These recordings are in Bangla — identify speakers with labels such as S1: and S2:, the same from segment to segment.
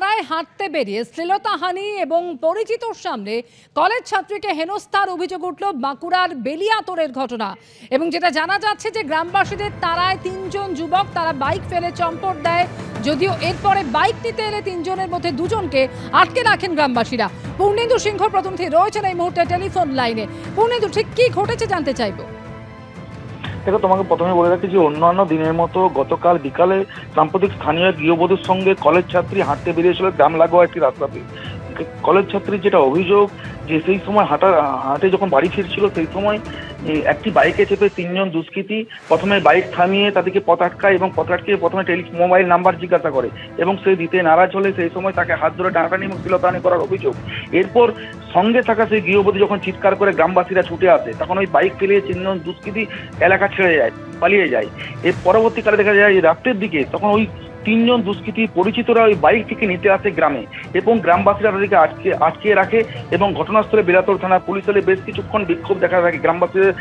S1: তারায় হাঁটতে বেরিয়ে শ্লীলতাহানি এবং পরিচিতর সামনে কলেজ ছাত্রীকে হেনস্থার অভিযোগ উঠল বাঁকুড়ার বেলিয়াতোড়ের ঘটনা। এবং যেটা জানা যাচ্ছে যে গ্রামবাসীদের তারায় 3 জন যুবক তারা বাইক ফেলে চম্পট দেয়, যদিও এরপরে বাইক নিতে এলে 3 জনের মধ্যে 2 জনকে আটকে রাখেন গ্রামবাসীরা। পূর্ণেন্দু সিংহ প্রতিনিধি রয়েছেন এই মুহূর্তে টেলিফোন লাইনে। পূর্ণেন্দু, ঠিক কি ঘটেছে জানতে চাইবো।
S2: দেখো, তোমাকে প্রথমে বলে রাখি যে অন্যান্য দিনের মতো গতকাল বিকালে সাম্প্রতিক স্থানীয় গৃহবধূর সঙ্গে কলেজ ছাত্রী হাঁটতে বেরিয়েছিল গ্রাম লাগোয়া একটি রাস্তাতে। কলেজ ছাত্রীর যেটা অভিযোগ যে সেই সময় হাঁটে যখন বাড়ি ফিরছিল সেই সময় একটি বাইকে চেপে 3 জন দুষ্কৃতী প্রথমে বাইক থামিয়ে তাদেরকে পথ আটকায় এবং পথ আটকে প্রথমে মোবাইল নাম্বার জিজ্ঞাসা করে এবং সে দিতে নারাজ হলে সেই সময় তাকে হাত ধরে টানাটানি এবং শ্লীলতাহানি করার অভিযোগ। এরপর সঙ্গে থাকা সেই গৃহবধূ যখন চিৎকার করে গ্রামবাসীরা ছুটে আসে তখন ওই বাইক ফেলিয়ে 3 জন দুষ্কৃতী এলাকা ছেড়ে যায়, পালিয়ে যায়। এর পরবর্তীকালে দেখা যায় রাত্রের দিকে তখন ওই 3 জন দুষ্কৃতী পরিচিতরা ওই বাইকটিকে নিতে আসে গ্রামে এবং গ্রামবাসীরা তাদেরকে আটকে রাখে এবং ঘটনাস্থলে বেলাতোড় থানা পুলিশ এলে বেশ কিছুক্ষণ বিক্ষোভ দেখা থাকে। গ্রামবাসীদের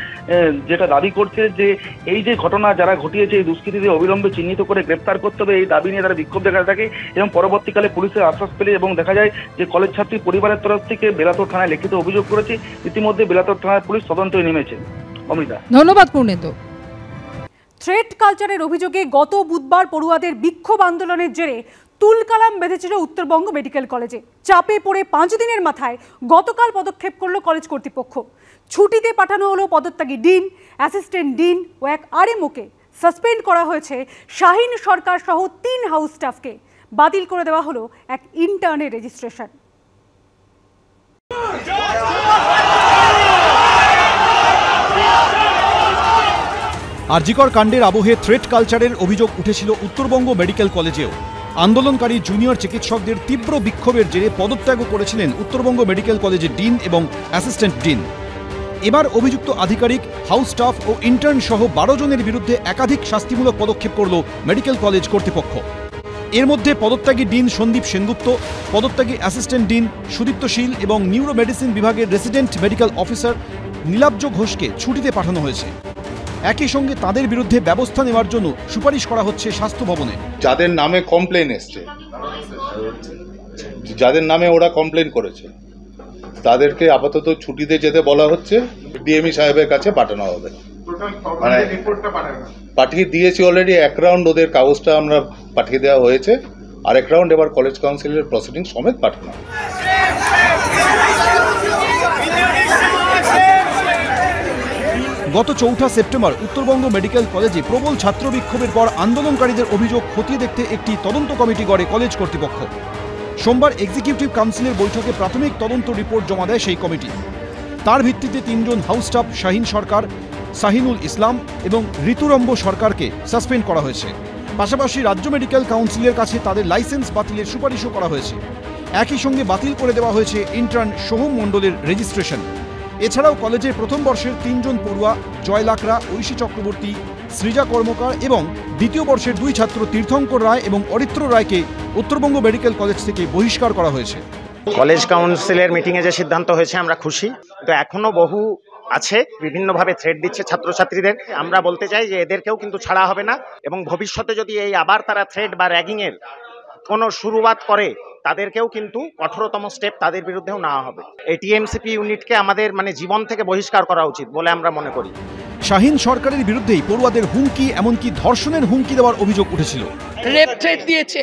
S2: যেটা দাবি করছে যে এই যে ঘটনা যারা ঘটিয়েছে এই দুষ্কৃতীদের অবিলম্বে চিহ্নিত করে গ্রেপ্তার করতে হবে, এই দাবি নিয়ে তারা বিক্ষোভ দেখা থাকে এবং পরবর্তীকালে পুলিশের আশ্বাস পেলে এবং দেখা যায় যে কলেজ ছাত্রী পরিবারের তরফ থেকে বেলাতোড় থানায় লিখিত অভিযোগ করেছে। ইতিমধ্যে বেলাতোড় থানার পুলিশ তদন্তে নেমেছে। অমৃতা,
S1: ধন্যবাদ পূর্ণেন্দু।
S3: থ্রেড কালচারের অভিযোগে গত বুধবার পড়ুয়াদের বিক্ষোভ আন্দোলনের জেরে তুলকালাম বেঁধেছিল উত্তরবঙ্গ মেডিকেল কলেজে। চাপে পড়ে 5 দিনের মাথায় গতকাল পদক্ষেপ করল কলেজ কর্তৃপক্ষ। ছুটিতে পাঠানো হলো পদত্যাগী ডিন, অ্যাসিস্ট্যান্ট ডিন ও এক আরএমওকে। সাসপেন্ড করা হয়েছে শাহিন সরকার সহ 3 হাউস স্টাফকে। বাতিল করে দেওয়া হলো এক ইন্টার্নের রেজিস্ট্রেশন।
S4: আরজিকর কাণ্ডের আবহে থ্রেড কালচারের অভিযোগ উঠেছিল উত্তরবঙ্গ মেডিকেল কলেজেও। আন্দোলনকারী জুনিয়র চিকিৎসকদের তীব্র বিক্ষোভের জেরে পদত্যাগও করেছিলেন উত্তরবঙ্গ মেডিকেল কলেজের ডিন এবং অ্যাসিস্ট্যান্ট ডিন। এবার অভিযুক্ত আধিকারিক, হাউস স্টাফ ও ইন্টার্ন সহ 12 জনের বিরুদ্ধে একাধিক শাস্তিমূলক পদক্ষেপ করল মেডিকেল কলেজ কর্তৃপক্ষ। এর মধ্যে পদত্যাগী ডিন সন্দীপ সেনগুপ্ত, পদত্যাগী অ্যাসিস্ট্যান্ট ডিন সুদীপ্ত শীল এবং নিউরো মেডিসিন বিভাগের রেসিডেন্ট মেডিকেল অফিসার নীলাব্জ ঘোষকে ছুটিতে পাঠানো হয়েছে। একই সঙ্গে তাদের বিরুদ্ধে ব্যবস্থা নেওয়ার জন্য সুপারিশ করা হচ্ছে স্বাস্থ্য ভবনে।
S5: যাদের নামে কমপ্লেন এসছে, যাদের নামে ওরা কমপ্লেন করেছে তাদেরকে আপাতত ছুটিতে যেতে বলা হচ্ছে। ডিএমই সাহেবের কাছে পাঠানো হবে, মানে পাঠিয়ে দিয়েছি অলরেডি। 1 রাউন্ড ওদের কাগজটা আমরা পাঠিয়ে দেওয়া হয়েছে, আর 1 রাউন্ড এবার কলেজ কাউন্সিলের প্রসিডিং সমেত পাঠানো হবে।
S4: গত 4 সেপ্টেম্বর উত্তরবঙ্গ মেডিকেল কলেজে প্রবল ছাত্র বিক্ষোভের পর আন্দোলনকারীদের অভিযোগ খতিয়ে দেখতে একটি তদন্ত কমিটি গড়ে কলেজ কর্তৃপক্ষ। সোমবার এক্সিকিউটিভ কাউন্সিলের বৈঠকে প্রাথমিক তদন্ত রিপোর্ট জমা দেয় সেই কমিটি। তার ভিত্তিতে 3 জন হাউস স্টাফ শাহিন সরকার, শাহিনুল ইসলাম এবং ঋতুরম্ব সরকারকে সাসপেন্ড করা হয়েছে। পাশাপাশি রাজ্য মেডিকেল কাউন্সিলের কাছে তাদের লাইসেন্স বাতিলের সুপারিশও করা হয়েছে। একই সঙ্গে বাতিল করে দেওয়া হয়েছে ইন্টার্ন সোহম মণ্ডলের রেজিস্ট্রেশন। এছাড়াও কলেজের প্রথম বর্ষের 3 জন পড়ুয়া জয় লাকড়া, ঐশী চক্রবর্তী, সৃজা কর্মকার এবং দ্বিতীয় বর্ষের 2 ছাত্র তীর্থঙ্কর রায় এবং অরিত্র রায়কে উত্তরবঙ্গ মেডিকেল কলেজ থেকে বহিষ্কার করা হয়েছে।
S6: কলেজ কাউন্সিলের মিটিংয়ে যে সিদ্ধান্ত হয়েছে আমরা খুশি, তো এখনো বহু আছে বিভিন্নভাবে থ্রেট দিচ্ছে ছাত্রছাত্রীদের। আমরা বলতে চাই যে এদেরকেও কিন্তু ছাড়া হবে না এবং ভবিষ্যতে যদি এই আবার তারা থ্রেট বা র্যাগিংয়ের কোনো শুরুয়াত করে তাদেরকেও কিন্তু কঠোরতম স্টেপ তাদের বিরুদ্ধেও নেওয়া হবে। এই টিএমসিপি ইউনিটকে আমাদের জীবন থেকে বহিষ্কার করা উচিত বলে আমরা মনে করি।
S4: শাহিন সরকারের বিরুদ্ধেই পড়ুয়াদের হুমকি, এমনকি ধর্ষণের হুমকি দেওয়ার অভিযোগ উঠেছিল।
S7: রেপ থ্রেট দিয়েছে।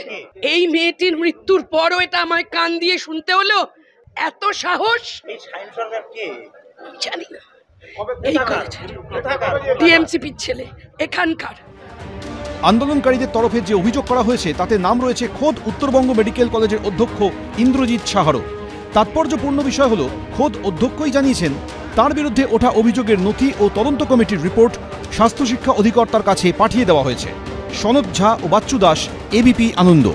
S7: এই মেয়েটির মৃত্যুর পরও এটা আমায় কান দিয়ে শুনতে হলো। এত সাহস! এই শাহিন সরকার কে জানি না। এই টিএমসিপির ছেলে এখানকার।
S4: আন্দোলনকারীদের তরফে যে অভিযোগ করা হয়েছে তাতে নাম রয়েছে খোদ উত্তরবঙ্গ মেডিকেল কলেজের অধ্যক্ষ ইন্দ্রজিৎ সাহারও। তাৎপর্যপূর্ণ বিষয় হল খোদ অধ্যক্ষই জানিয়েছেন তার বিরুদ্ধে ওঠা অভিযোগের নথি ও তদন্ত কমিটির রিপোর্ট স্বাস্থ্য শিক্ষা অধিকর্তার কাছে পাঠিয়ে দেওয়া হয়েছে। সনদ ঝা ও বাচ্চু দাস, এবিপি আনন্দ।